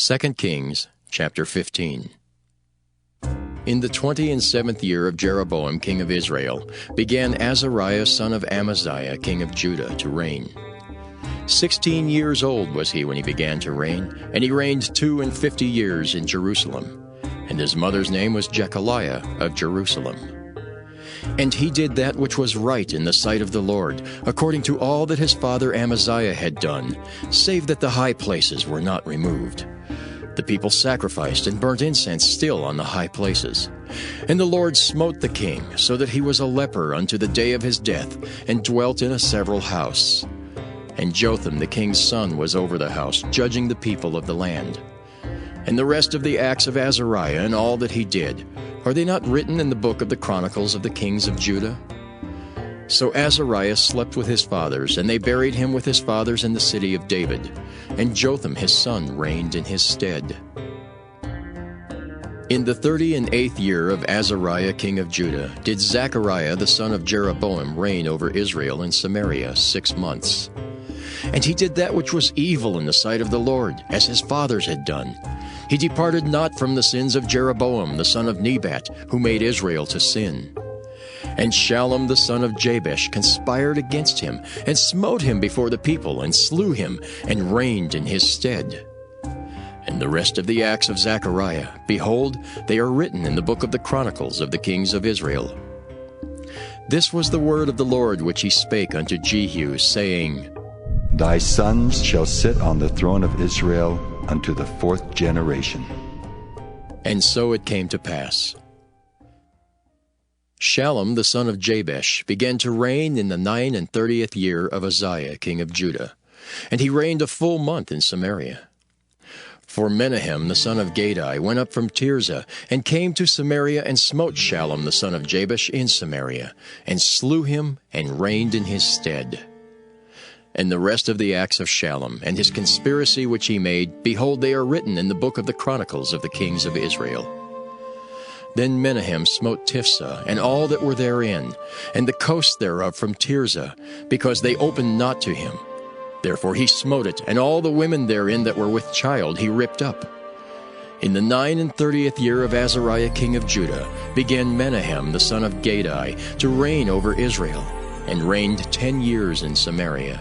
2 Kings chapter 15. In the 27th year of Jeroboam king of Israel began Azariah son of Amaziah king of Judah to reign. 16 years old was he when he began to reign, and he reigned 52 years in Jerusalem. And his mother's name was Jechaliah of Jerusalem. And he did that which was right in the sight of the Lord, according to all that his father Amaziah had done, save that the high places were not removed. The people sacrificed and burnt incense still on the high places. And the Lord smote the king, so that he was a leper unto the day of his death, and dwelt in a several house. And Jotham the king's son was over the house, judging the people of the land. And the rest of the acts of Azariah and all that he did, are they not written in the book of the Chronicles of the kings of Judah? So Azariah slept with his fathers, and they buried him with his fathers in the city of David. And Jotham his son reigned in his stead. In the 38th year of Azariah king of Judah did Zechariah the son of Jeroboam reign over Israel in Samaria 6 months. And he did that which was evil in the sight of the Lord, as his fathers had done. He departed not from the sins of Jeroboam the son of Nebat, who made Israel to sin. And Shallum the son of Jabesh conspired against him, and smote him before the people, and slew him, and reigned in his stead. And the rest of the acts of Zechariah, behold, they are written in the book of the Chronicles of the kings of Israel. This was the word of the Lord which he spake unto Jehu, saying, Thy sons shall sit on the throne of Israel unto the 4th generation. And so it came to pass. Shallum the son of Jabesh began to reign in the 39th year of Uzziah king of Judah, and he reigned a full month in Samaria. For Menahem the son of Gadai went up from Tirzah, and came to Samaria, and smote Shallum the son of Jabesh in Samaria, and slew him, and reigned in his stead. And the rest of the acts of Shallum, and his conspiracy which he made, behold, they are written in the book of the Chronicles of the kings of Israel. Then Menahem smote Tiphsah, and all that were therein, and the coast thereof from Tirzah, because they opened not to him. Therefore he smote it, and all the women therein that were with child he ripped up. In the 39th year of Azariah king of Judah began Menahem the son of Gadai to reign over Israel, and reigned 10 years in Samaria.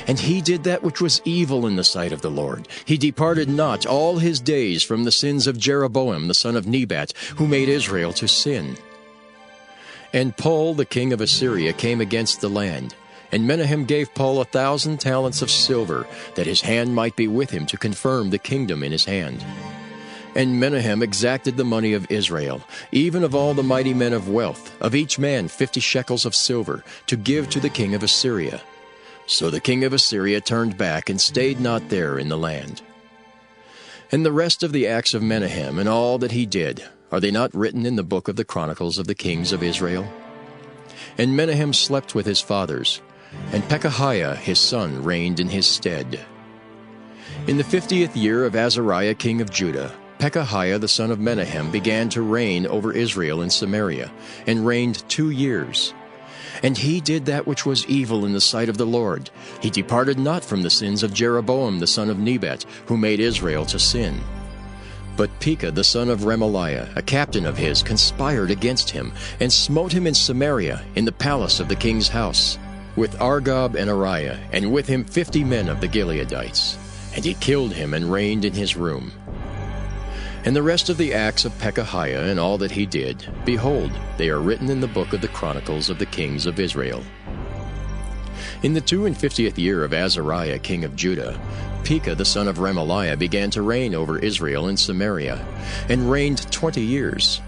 And he did that which was evil in the sight of the Lord. He departed not all his days from the sins of Jeroboam the son of Nebat, who made Israel to sin. And Pul the king of Assyria came against the land, and Menahem gave Pul 1,000 talents of silver, that his hand might be with him to confirm the kingdom in his hand. And Menahem exacted the money of Israel, even of all the mighty men of wealth, of each man 50 shekels of silver, to give to the king of Assyria. So the king of Assyria turned back, and stayed not there in the land. And the rest of the acts of Menahem, and all that he did, are they not written in the book of the Chronicles of the kings of Israel? And Menahem slept with his fathers, and Pekahiah his son reigned in his stead. In the 50th year of Azariah king of Judah, Pekahiah the son of Menahem began to reign over Israel in Samaria, and reigned 2 years. And he did that which was evil in the sight of the Lord. He departed not from the sins of Jeroboam the son of Nebat, who made Israel to sin. But Pekah the son of Remaliah, a captain of his, conspired against him, and smote him in Samaria, in the palace of the king's house, with Argob and Ariah, and with him 50 men of the Gileadites. And he killed him, and reigned in his room. And the rest of the acts of Pekahiah and all that he did, behold, they are written in the book of the Chronicles of the kings of Israel. In the 52nd year of Azariah king of Judah, Pekah the son of Remaliah began to reign over Israel in Samaria, and reigned 20 years.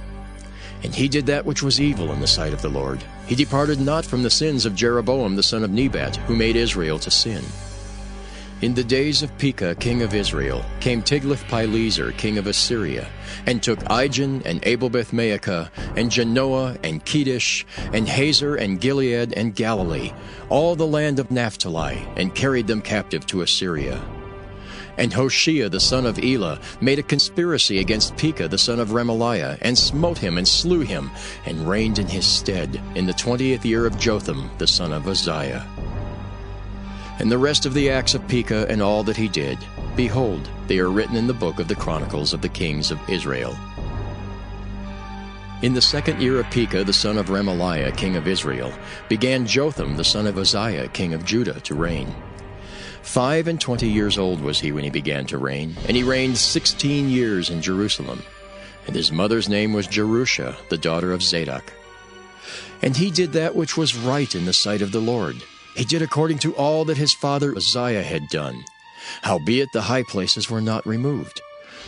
And he did that which was evil in the sight of the Lord. He departed not from the sins of Jeroboam the son of Nebat, who made Israel to sin. In the days of Pekah king of Israel came Tiglath-Pileser king of Assyria, and took Ijon and Abel-Beth-Maacah, and Janoah and Kedesh, and Hazor and Gilead and Galilee, all the land of Naphtali, and carried them captive to Assyria. And Hoshea the son of Elah made a conspiracy against Pekah the son of Remaliah, and smote him and slew him, and reigned in his stead in the 20th year of Jotham the son of Uzziah. And the rest of the acts of Pekah and all that he did, behold, they are written in the book of the Chronicles of the Kings of Israel. In the 2nd year of Pekah, the son of Remaliah, king of Israel, began Jotham, the son of Uzziah, king of Judah, to reign. 25 years old was he when he began to reign, and he reigned 16 years in Jerusalem. And his mother's name was Jerusha, the daughter of Zadok. And he did that which was right in the sight of the Lord. He did according to all that his father Uzziah had done. Howbeit the high places were not removed.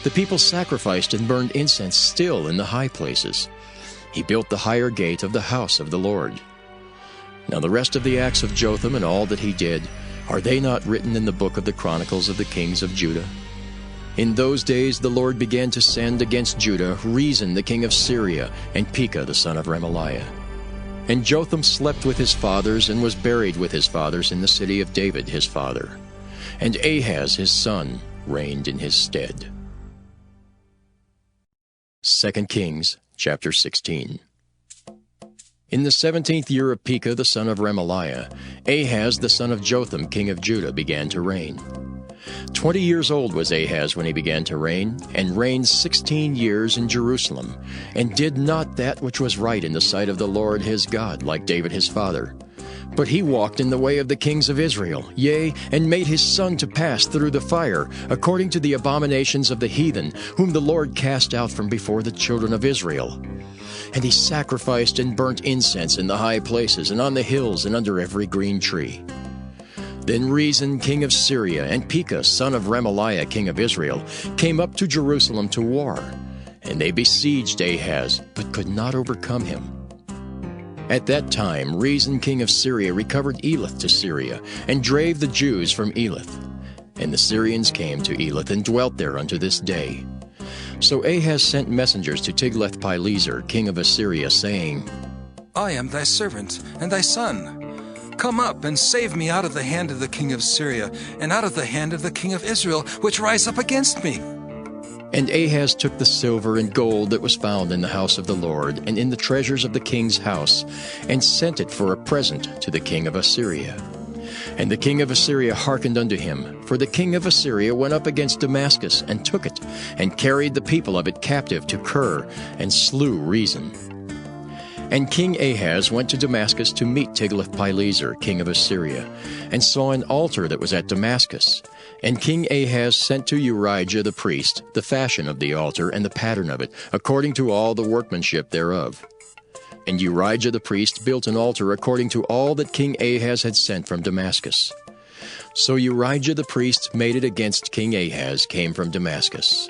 The people sacrificed and burned incense still in the high places. He built the higher gate of the house of the Lord. Now the rest of the acts of Jotham and all that he did, are they not written in the book of the Chronicles of the Kings of Judah? In those days the Lord began to send against Judah Rezin the king of Syria, and Pekah the son of Remaliah. And Jotham slept with his fathers, and was buried with his fathers in the city of David his father. And Ahaz his son reigned in his stead. 2 Kings chapter 16. In the 17th year of Pekah the son of Remaliah, Ahaz the son of Jotham king of Judah began to reign. 20 years old was Ahaz when he began to reign, and reigned 16 years in Jerusalem, and did not that which was right in the sight of the Lord his God, like David his father. But he walked in the way of the kings of Israel, yea, and made his son to pass through the fire, according to the abominations of the heathen, whom the Lord cast out from before the children of Israel. And he sacrificed and burnt incense in the high places, and on the hills, and under every green tree. Then Rezin king of Syria, and Pekah son of Remaliah king of Israel, came up to Jerusalem to war. And they besieged Ahaz, but could not overcome him. At that time Rezin king of Syria recovered Elath to Syria, and drave the Jews from Elath. And the Syrians came to Elath, and dwelt there unto this day. So Ahaz sent messengers to Tiglath-Pileser king of Assyria, saying, I am thy servant, and thy son. Come up, and save me out of the hand of the king of Syria, and out of the hand of the king of Israel, which rise up against me. And Ahaz took the silver and gold that was found in the house of the Lord, and in the treasures of the king's house, and sent it for a present to the king of Assyria. And the king of Assyria hearkened unto him, for the king of Assyria went up against Damascus, and took it, and carried the people of it captive to Kir, and slew Rezin. And King Ahaz went to Damascus to meet Tiglath-Pileser king of Assyria, and saw an altar that was at Damascus. And King Ahaz sent to Urijah the priest the fashion of the altar and the pattern of it, according to all the workmanship thereof. And Urijah the priest built an altar according to all that King Ahaz had sent from Damascus. So Urijah the priest made it against King Ahaz came from Damascus.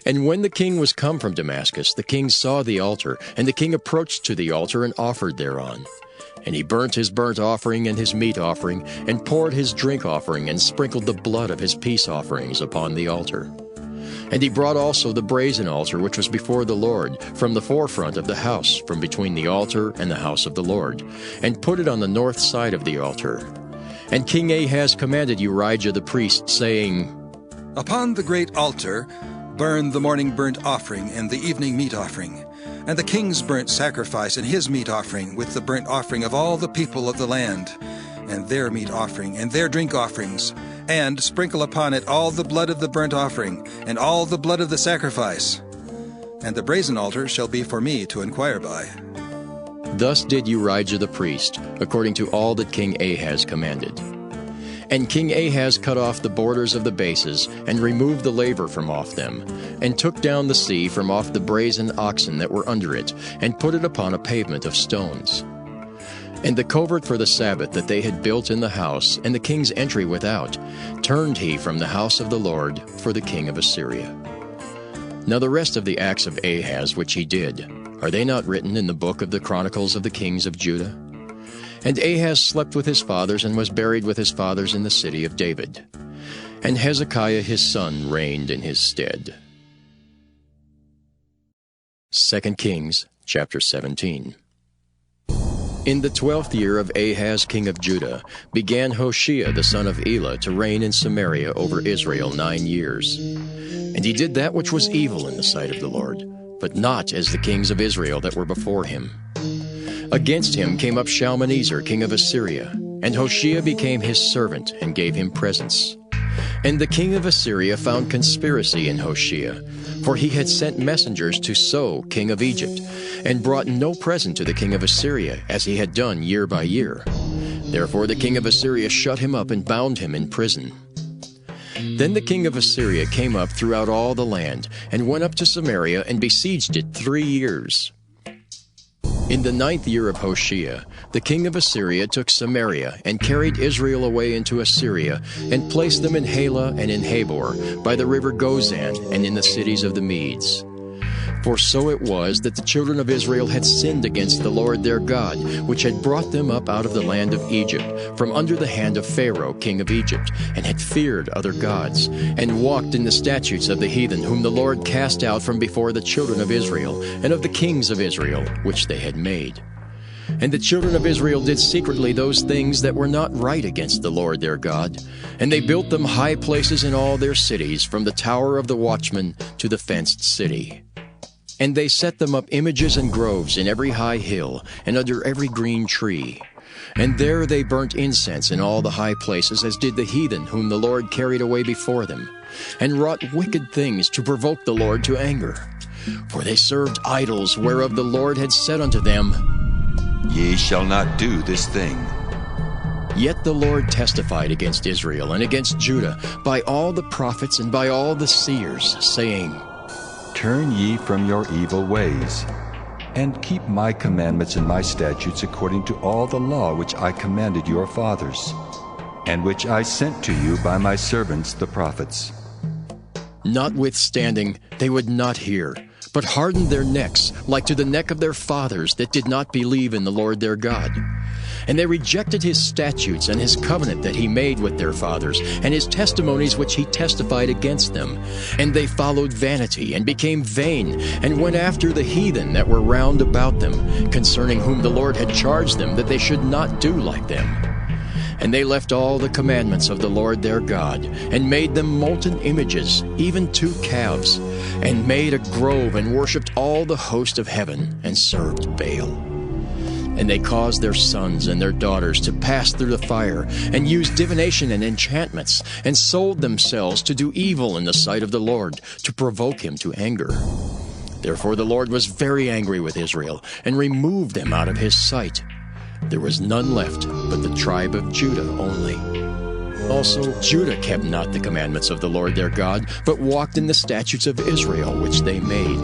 And when the king was come from Damascus, the king saw the altar, and the king approached to the altar and offered thereon. And he burnt his burnt offering and his meat offering, and poured his drink offering, and sprinkled the blood of his peace offerings upon the altar. And he brought also the brazen altar which was before the Lord, from the forefront of the house, from between the altar and the house of the Lord, and put it on the north side of the altar. And King Ahaz commanded Urijah the priest, saying, Upon the great altar burn the morning burnt offering and the evening meat offering, and the king's burnt sacrifice and his meat offering, with the burnt offering of all the people of the land, and their meat offering and their drink offerings, and sprinkle upon it all the blood of the burnt offering, and all the blood of the sacrifice. And the brazen altar shall be for me to inquire by. Thus did Urijah the priest, according to all that King Ahaz commanded. And King Ahaz cut off the borders of the bases, and removed the laver from off them, and took down the sea from off the brazen oxen that were under it, and put it upon a pavement of stones. And the covert for the Sabbath that they had built in the house, and the king's entry without, turned he from the house of the Lord for the king of Assyria. Now the rest of the acts of Ahaz which he did, are they not written in the book of the Chronicles of the Kings of Judah? And Ahaz slept with his fathers, and was buried with his fathers in the city of David. And Hezekiah his son reigned in his stead. 2 Kings chapter 17. In the 12th year of Ahaz king of Judah began Hoshea the son of Elah to reign in Samaria over Israel 9 years. And he did that which was evil in the sight of the Lord, but not as the kings of Israel that were before him. Against him came up Shalmaneser king of Assyria, and Hoshea became his servant, and gave him presents. And the king of Assyria found conspiracy in Hoshea, for he had sent messengers to So, king of Egypt, and brought no present to the king of Assyria, as he had done year by year. Therefore the king of Assyria shut him up and bound him in prison. Then the king of Assyria came up throughout all the land, and went up to Samaria, and besieged it 3 years. In the 9th year of Hoshea, the king of Assyria took Samaria, and carried Israel away into Assyria, and placed them in Halah and in Habor, by the river Gozan, and in the cities of the Medes. For so it was that the children of Israel had sinned against the Lord their God, which had brought them up out of the land of Egypt, from under the hand of Pharaoh king of Egypt, and had feared other gods, and walked in the statutes of the heathen, whom the Lord cast out from before the children of Israel, and of the kings of Israel, which they had made. And the children of Israel did secretly those things that were not right against the Lord their God, and they built them high places in all their cities, from the tower of the watchman to the fenced city. And they set them up images and groves in every high hill, and under every green tree. And there they burnt incense in all the high places, as did the heathen whom the Lord carried away before them, and wrought wicked things to provoke the Lord to anger. For they served idols, whereof the Lord had said unto them, Ye shall not do this thing. Yet the Lord testified against Israel and against Judah by all the prophets and by all the seers, saying, Turn ye from your evil ways, and keep my commandments and my statutes according to all the law which I commanded your fathers, and which I sent to you by my servants the prophets. Notwithstanding, they would not hear, but hardened their necks, like to the neck of their fathers that did not believe in the Lord their God. And they rejected his statutes and his covenant that he made with their fathers, and his testimonies which he testified against them. And they followed vanity, and became vain, and went after the heathen that were round about them, concerning whom the Lord had charged them that they should not do like them. And they left all the commandments of the Lord their God, and made them molten images, even 2 calves, and made a grove, and worshipped all the host of heaven, and served Baal. And they caused their sons and their daughters to pass through the fire, and used divination and enchantments, and sold themselves to do evil in the sight of the Lord, to provoke him to anger. Therefore the Lord was very angry with Israel, and removed them out of his sight. There was none left but the tribe of Judah only. Also Judah kept not the commandments of the Lord their God, but walked in the statutes of Israel which they made.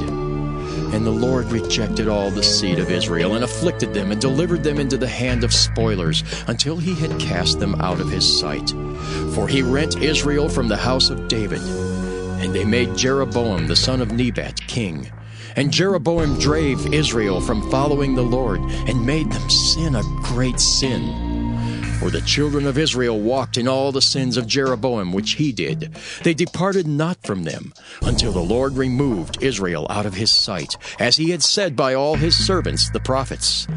And the Lord rejected all the seed of Israel, and afflicted them, and delivered them into the hand of spoilers, until he had cast them out of his sight. For he rent Israel from the house of David. And they made Jeroboam the son of Nebat king. And Jeroboam drave Israel from following the Lord, and made them sin a great sin. For the children of Israel walked in all the sins of Jeroboam which he did. They departed not from them, until the Lord removed Israel out of his sight, as he had said by all his servants the prophets.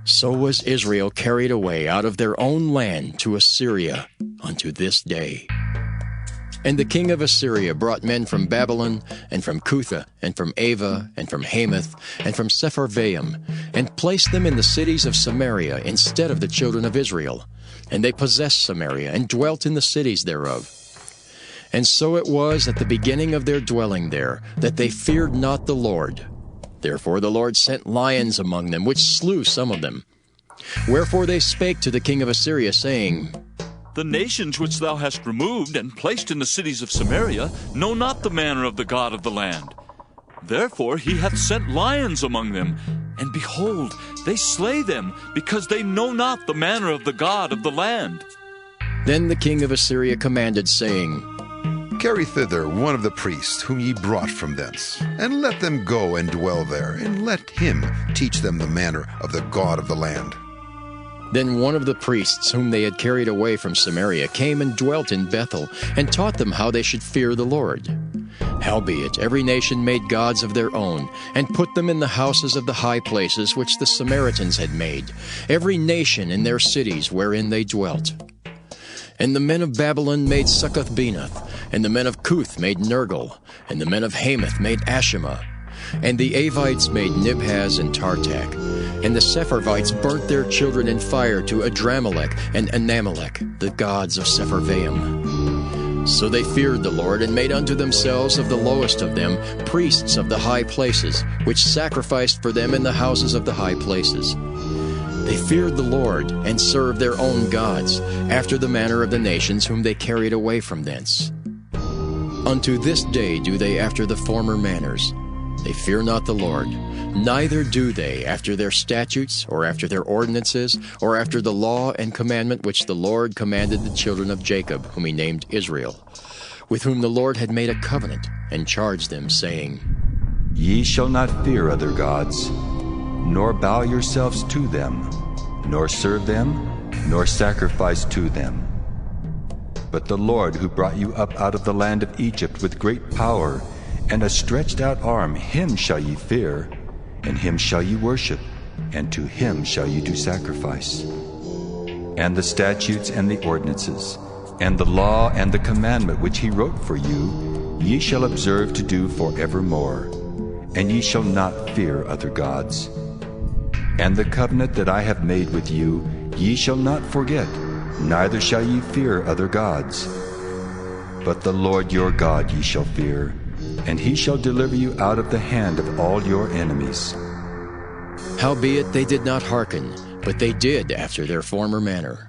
So was Israel carried away out of their own land to Assyria unto this day. And the king of Assyria brought men from Babylon, and from Cutha, and from Ava, and from Hamath, and from Sepharvaim, and placed them in the cities of Samaria instead of the children of Israel. And they possessed Samaria, and dwelt in the cities thereof. And so it was at the beginning of their dwelling there, that they feared not the Lord. Therefore the Lord sent lions among them, which slew some of them. Wherefore they spake to the king of Assyria, saying, The nations which thou hast removed and placed in the cities of Samaria know not the manner of the God of the land. Therefore he hath sent lions among them, and behold, they slay them, because they know not the manner of the God of the land. Then the king of Assyria commanded, saying, Carry thither one of the priests whom ye brought from thence, and let them go and dwell there, and let him teach them the manner of the God of the land. Then one of the priests whom they had carried away from Samaria came and dwelt in Bethel, and taught them how they should fear the Lord. Howbeit every nation made gods of their own, and put them in the houses of the high places which the Samaritans had made, every nation in their cities wherein they dwelt. And the men of Babylon made Succoth-Benoth, and the men of Cuth made Nergal, and the men of Hamath made Ashima, and the Avites made Nibhaz and Tartak, and the Sepharvites burnt their children in fire to Adramelech and Anamelech, the gods of Sepharvaim. So they feared the Lord, and made unto themselves of the lowest of them priests of the high places, which sacrificed for them in the houses of the high places. They feared the Lord, and served their own gods, after the manner of the nations whom they carried away from thence. Unto this day do they after the former manners. They fear not the Lord, neither do they after their statutes, or after their ordinances, or after the law and commandment which the Lord commanded the children of Jacob, whom he named Israel, with whom the Lord had made a covenant, and charged them, saying, Ye shall not fear other gods, nor bow yourselves to them, nor serve them, nor sacrifice to them. But the Lord, who brought you up out of the land of Egypt with great power and a stretched out arm, him shall ye fear, and him shall ye worship, and to him shall ye do sacrifice. And the statutes and the ordinances, and the law and the commandment which he wrote for you, ye shall observe to do forevermore, and ye shall not fear other gods. And the covenant that I have made with you, ye shall not forget, neither shall ye fear other gods. But the Lord your God ye shall fear, and he shall deliver you out of the hand of all your enemies. Howbeit they did not hearken, but they did after their former manner.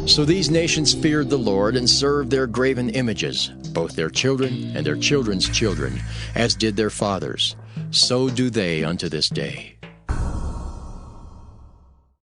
So these nations feared the Lord, and served their graven images, both their children and their children's children, as did their fathers. So do they unto this day.